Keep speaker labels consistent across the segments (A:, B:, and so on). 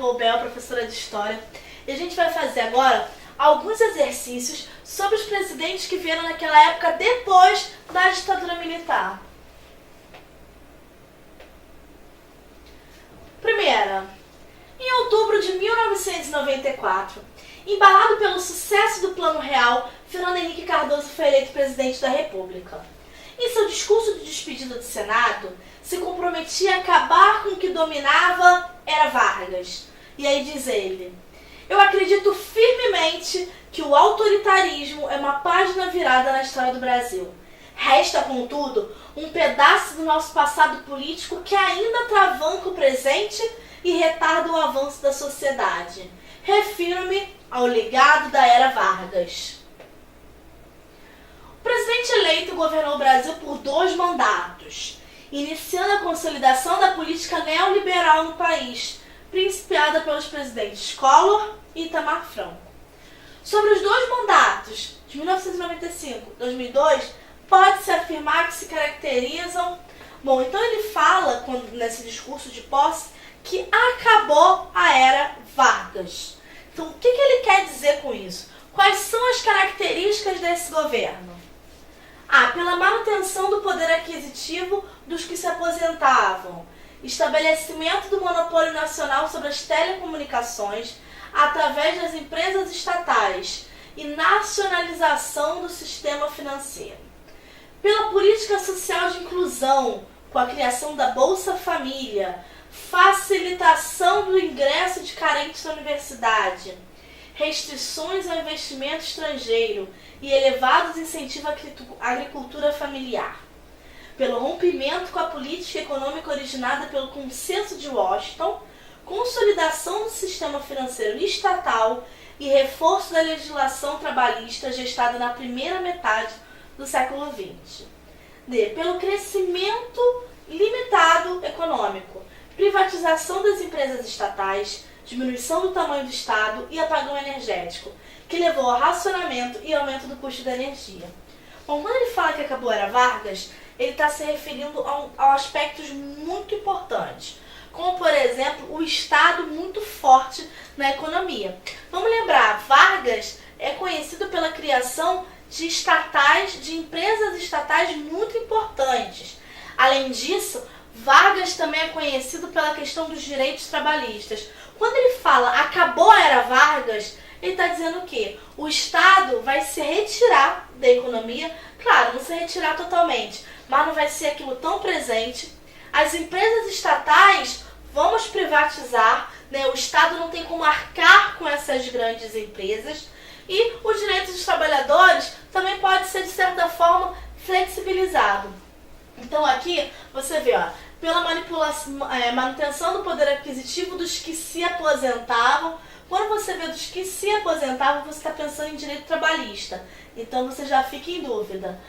A: Paul Bell, professora de História, e a gente vai fazer agora alguns exercícios sobre os presidentes que vieram naquela época depois da ditadura militar. Primeira, em outubro de 1994, embalado pelo sucesso do Plano Real, Fernando Henrique Cardoso foi eleito presidente da República. Em seu discurso de despedida do Senado, se comprometia a acabar com o que dominava era Vargas. E aí diz ele: "Eu acredito firmemente que o autoritarismo é uma página virada na história do Brasil. Resta, contudo, um pedaço do nosso passado político que ainda atravanca o presente e retarda o avanço da sociedade. Refiro-me ao legado da era Vargas." O presidente eleito governou o Brasil por 2 mandatos, iniciando a consolidação da política neoliberal no país, principiada pelos presidentes Collor e Itamar Franco. Sobre os 2 mandatos, de 1995 e 2002, pode-se afirmar que se caracterizam... Bom, então ele fala, nesse discurso de posse, que acabou a era Vargas. Então, o que ele quer dizer com isso? Quais são as características desse governo? Pela manutenção do poder aquisitivo dos que se aposentavam, estabelecimento do monopólio nacional sobre as telecomunicações através das empresas estatais e nacionalização do sistema financeiro. Pela política social de inclusão, com a criação da Bolsa Família, facilitação do ingresso de carentes na universidade, restrições ao investimento estrangeiro e elevados incentivos à agricultura familiar. Pelo rompimento com a política econômica originada pelo Consenso de Washington, consolidação do sistema financeiro estatal e reforço da legislação trabalhista gestada na primeira metade do século XX. Pelo crescimento limitado econômico, privatização das empresas estatais, diminuição do tamanho do Estado e apagão energético, que levou ao racionamento e aumento do custo da energia. Bom, quando ele fala que acabou a era Vargas, ele está se referindo a aspectos muito importantes, como, por exemplo, o Estado muito forte na economia. Vamos lembrar, Vargas é conhecido pela criação de empresas estatais muito importantes. Além disso, Vargas também é conhecido pela questão dos direitos trabalhistas. Quando ele fala acabou a era Vargas, ele está dizendo o quê? O Estado vai se retirar da economia, claro, não se retirar totalmente, mas não vai ser aquilo tão presente. As empresas estatais vamos privatizar, o Estado não tem como arcar com essas grandes empresas, e os direitos dos trabalhadores também pode ser, de certa forma, flexibilizado. Então aqui você vê, pela manutenção do poder aquisitivo dos que se aposentavam. Quando você vê dos que se aposentavam, você está pensando em direito trabalhista. Então você já fica em dúvida,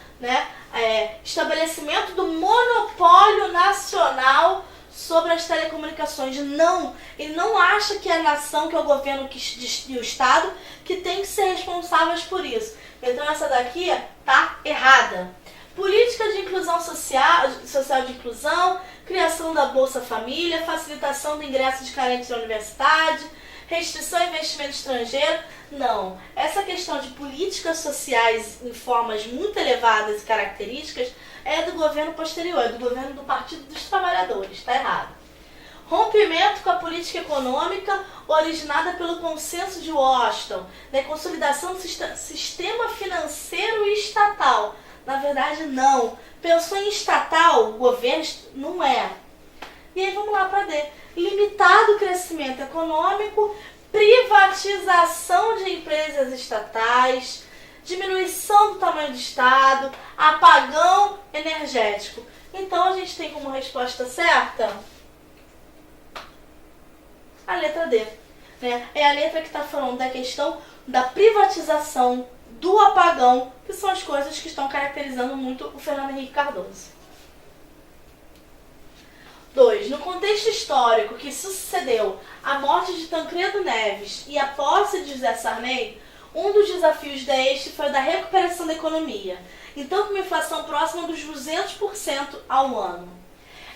A: estabelecimento do monopólio nacional sobre as telecomunicações. Não, ele não acha que é a nação, que é o governo e o Estado que tem que ser responsáveis por isso. Então essa daqui está errada. Política de inclusão social de inclusão, criação da Bolsa Família, facilitação do ingresso de carentes na universidade, restrição ao investimento estrangeiro. Não, essa questão de políticas sociais em formas muito elevadas e características é do governo posterior, é do governo do Partido dos Trabalhadores, está errado. Rompimento com a política econômica originada pelo Consenso de Washington, consolidação do sistema financeiro e estatal. Na verdade, não. Pensou em estatal, governo, não é. E aí vamos lá para D. Limitado crescimento econômico, privatização de empresas estatais, diminuição do tamanho do Estado, apagão energético. Então a gente tem como resposta certa a letra D. É a letra que está falando da questão da privatização, do apagão, que são as coisas que estão caracterizando muito o Fernando Henrique Cardoso. 2. No contexto histórico que sucedeu a morte de Tancredo Neves e a posse de José Sarney, um dos desafios deste foi o da recuperação da economia, então com uma inflação próxima dos 200% ao ano.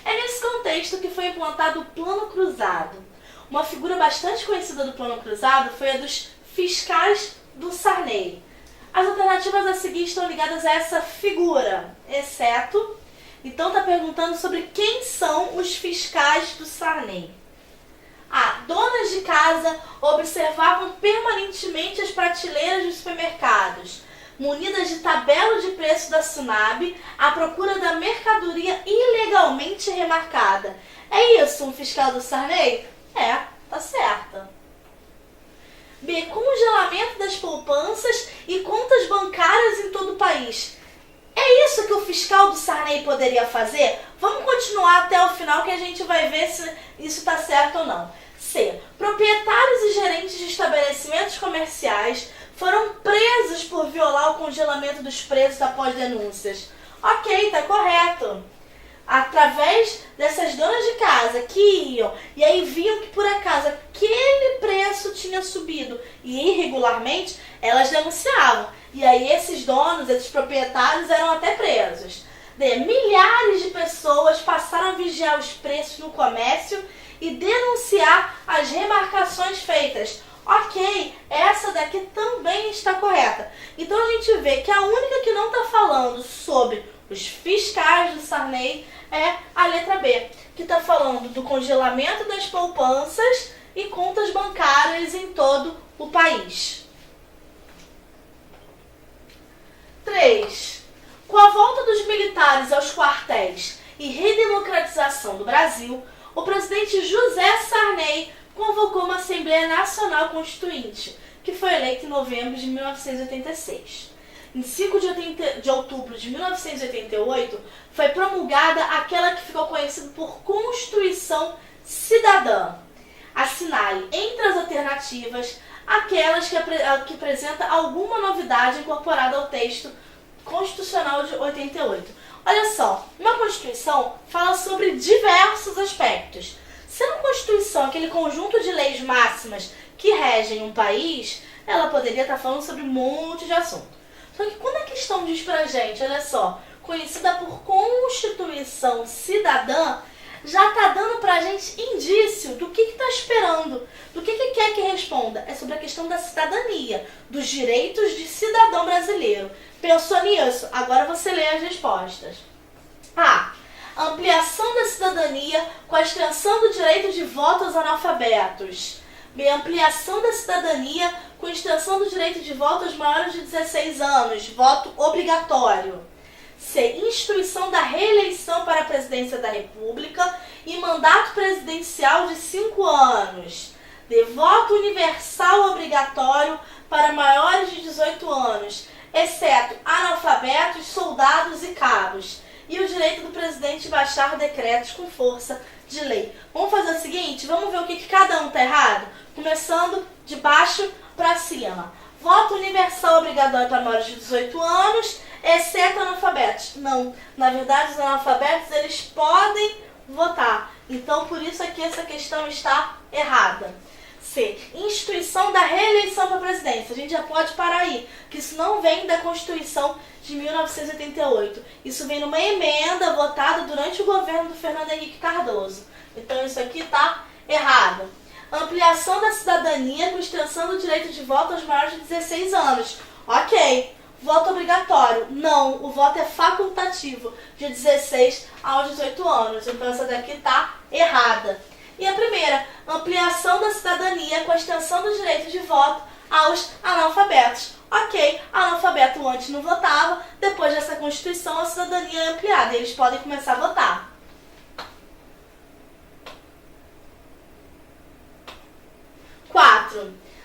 A: É nesse contexto que foi implantado o Plano Cruzado, Uma figura bastante conhecida do Plano Cruzado foi a dos fiscais do Sarney. As alternativas a seguir estão ligadas a essa figura, exceto... Então está perguntando sobre quem são os fiscais do Sarney. A. Donas de casa observavam permanentemente as prateleiras dos supermercados, munidas de tabela de preço da SUNAB, à procura da mercadoria ilegalmente remarcada. É isso, um fiscal do Sarney? É, tá certa. B. Congelamento das poupanças e contas bancárias em todo o país. É isso que o fiscal do Sarney poderia fazer? Vamos continuar até o final que a gente vai ver se isso está certo ou não. C. Proprietários e gerentes de estabelecimentos comerciais foram presos por violar o congelamento dos preços após denúncias. Ok, tá correto. Através dessas donas de casa que iam e aí viam que por acaso aquele preço tinha subido e irregularmente, elas denunciavam. E aí esses donos, esses proprietários eram até presos. D. Milhares de pessoas passaram a vigiar os preços no comércio e denunciar as remarcações feitas. Ok, essa daqui também está correta. Então a gente vê que a única que não está falando sobre os fiscais do Sarney é a letra B, que está falando do congelamento das poupanças e contas bancárias em todo o país. 3. Com a volta dos militares aos quartéis e redemocratização do Brasil, o presidente José Sarney convocou uma Assembleia Nacional Constituinte, que foi eleita em novembro de 1986. Em 5 de outubro de 1988, foi promulgada aquela que ficou conhecida por Constituição Cidadã. Assinale, entre as alternativas, aquelas que apresentam alguma novidade incorporada ao texto constitucional de 88. Olha só, uma Constituição fala sobre diversos aspectos. Sendo a Constituição aquele conjunto de leis máximas que regem um país, ela poderia estar falando sobre um monte de assunto. Só que quando a questão diz pra gente, olha só, conhecida por Constituição Cidadã, já está dando pra gente indício do que está esperando, do que quer que responda. É sobre a questão da cidadania, dos direitos de cidadão brasileiro. Pensou nisso? Agora você lê as respostas. A. Ampliação da cidadania com a extensão do direito de voto aos analfabetos. B. Ampliação da cidadania com extensão do direito de voto aos maiores de 16 anos, voto obrigatório. C. Instituição da reeleição para a presidência da República e mandato presidencial de 5 anos. D. Voto universal obrigatório para maiores de 18 anos, exceto analfabetos, soldados e cabos. E o direito do presidente de baixar decretos com força de lei. Vamos fazer o seguinte, vamos ver o que cada um está errado? Começando de baixo para cima. Voto universal obrigatório para maiores de 18 anos, exceto analfabetos. Não, na verdade os analfabetos eles podem votar. Então por isso aqui essa questão está errada. C. Instituição da reeleição para a presidência. A gente já pode parar aí, que isso não vem da Constituição de 1988. Isso vem numa emenda votada durante o governo do Fernando Henrique Cardoso. Então isso aqui está errado. Ampliação da cidadania com extensão do direito de voto aos maiores de 16 anos. Ok. Voto obrigatório. Não, o voto é facultativo, de 16 aos 18 anos. Então essa daqui está errada. E a primeira, ampliação da cidadania com a extensão do direito de voto aos analfabetos. Ok, analfabeto antes não votava, depois dessa Constituição a cidadania é ampliada e eles podem começar a votar.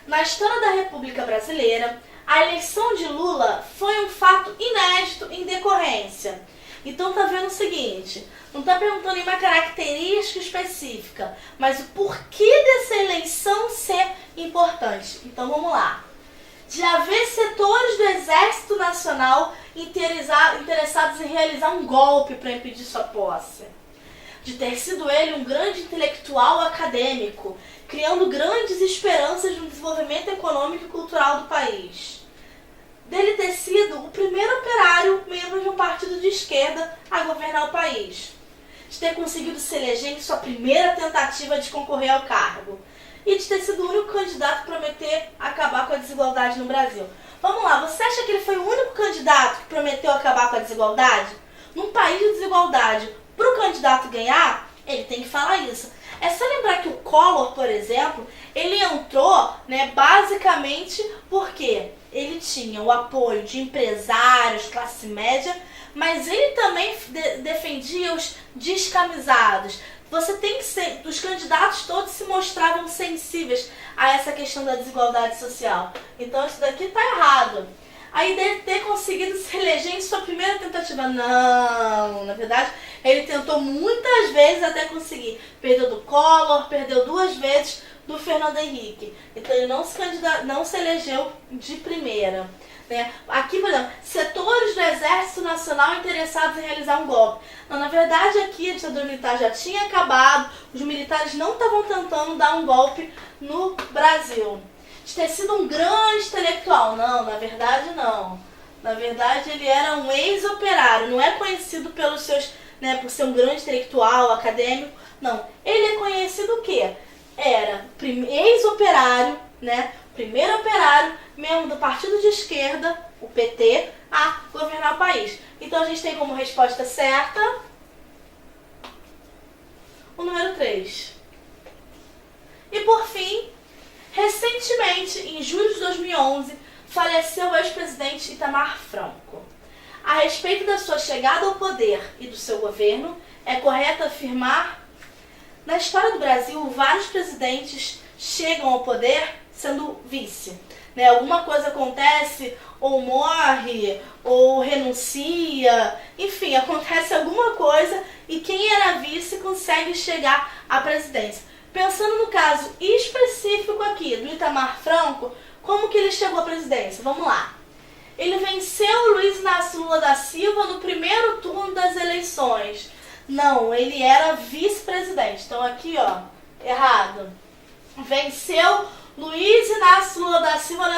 A: Na história da República Brasileira, a eleição de Lula foi um fato inédito em decorrência. Então tá vendo o seguinte, não tá perguntando em uma característica específica, mas o porquê dessa eleição ser importante. Então vamos lá. De haver setores do Exército Nacional interessados em realizar um golpe para impedir sua posse. De ter sido ele um grande intelectual acadêmico, criando grandes esperanças no desenvolvimento econômico e cultural do país. Dele ter sido o primeiro operário membro de um partido de esquerda a governar o país. de ter conseguido se eleger em sua primeira tentativa de concorrer ao cargo e de ter sido o único candidato a prometer acabar com a desigualdade no Brasil. Vamos lá, você acha que ele foi o único candidato que prometeu acabar com a desigualdade? Num país de desigualdade, para o candidato ganhar, ele tem que falar isso. É só lembrar que o Collor, por exemplo, ele entrou, basicamente porque ele tinha o apoio de empresários, classe média, mas ele também defendia os descamisados. Você tem que ser, os candidatos todos se mostravam sensíveis a essa questão da desigualdade social. Então isso daqui está errado. Aí dele ter conseguido se eleger em sua primeira tentativa. Não, na verdade, ele tentou muitas vezes até conseguir. Perdeu do Collor, perdeu 2 vezes do Fernando Henrique. Então ele não se elegeu de primeira. Aqui, por exemplo, setores do Exército Nacional interessados em realizar um golpe. Não, na verdade, aqui a ditadura militar já tinha acabado, os militares não estavam tentando dar um golpe no Brasil. De ter sido um grande intelectual. Não, na verdade não. Na verdade ele era um ex-operário, não é conhecido pelos seus, por ser um grande intelectual, acadêmico. Não, ele é conhecido o quê? Era ex-operário, primeiro operário, membro do partido de esquerda, o PT, a governar o país. Então a gente tem como resposta certa o número 3. E por fim, recentemente, em julho de 2011, faleceu o ex-presidente Itamar Franco. A respeito da sua chegada ao poder e do seu governo, é correto afirmar: na história do Brasil, vários presidentes chegam ao poder sendo vice. Alguma coisa acontece, ou morre, ou renuncia, enfim, acontece alguma coisa e quem era vice consegue chegar à presidência. Pensando no caso específico aqui do Itamar Franco, como que ele chegou à presidência? Vamos lá. Ele venceu Luiz Inácio Lula da Silva no primeiro turno das eleições. Não, ele era vice-presidente. Então aqui, errado. Venceu Luiz Inácio Lula da Silva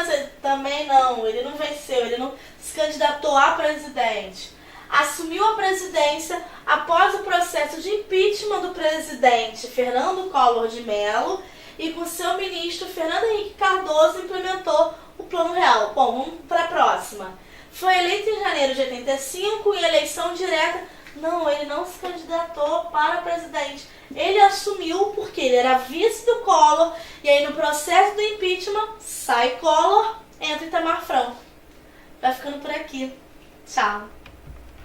A: também não, ele não venceu, ele não se candidatou a presidente. Assumiu a presidência após o processo de impeachment do presidente Fernando Collor de Mello e com seu ministro Fernando Henrique Cardoso implementou o Plano Real. Bom, vamos para a próxima. Foi eleito em janeiro de 85 em eleição direta. Não, ele não se candidatou para presidente. Ele assumiu porque ele era vice do Collor e aí no processo do impeachment sai Collor, entra Itamar Franco. Vai ficando por aqui. Tchau.